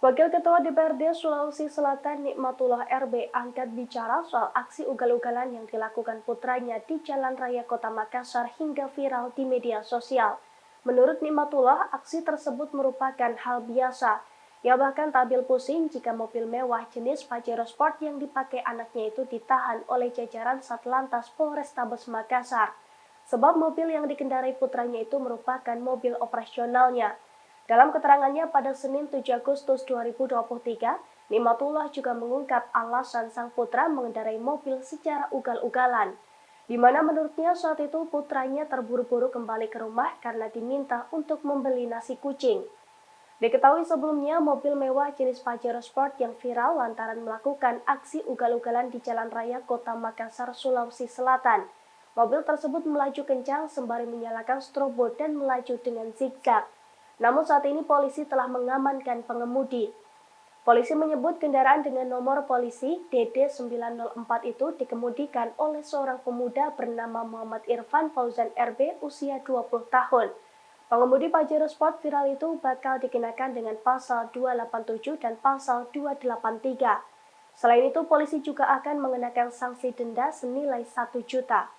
Wakil Ketua DPRD Sulawesi Selatan Nikmatullah RB angkat bicara soal aksi ugal-ugalan yang dilakukan putranya di Jalan Raya Kota Makassar hingga viral di media sosial. Menurut Nikmatullah, aksi tersebut merupakan hal biasa. Ia bahkan tampil pusing jika mobil mewah jenis Pajero Sport yang dipakai anaknya itu ditahan oleh jajaran Satlantas Polrestabes Makassar. Sebab mobil yang dikendarai putranya itu merupakan mobil operasionalnya. Dalam keterangannya pada Senin 7 Agustus 2023, Nikmatullah juga mengungkap alasan sang putra mengendarai mobil secara ugal-ugalan, di mana menurutnya saat itu putranya terburu-buru kembali ke rumah karena diminta untuk membeli nasi kucing. Diketahui sebelumnya mobil mewah jenis Pajero Sport yang viral lantaran melakukan aksi ugal-ugalan di Jalan Raya Kota Makassar, Sulawesi Selatan. Mobil tersebut melaju kencang sembari menyalakan strobo dan melaju dengan zigzag. Namun saat ini polisi telah mengamankan pengemudi. Polisi menyebut kendaraan dengan nomor polisi DD904 itu dikemudikan oleh seorang pemuda bernama Muhammad Irfan Fauzan RB usia 20 tahun. Pengemudi Pajero Sport viral itu bakal dikenakan dengan pasal 287 dan pasal 283. Selain itu, polisi juga akan mengenakan sanksi denda senilai 1 juta.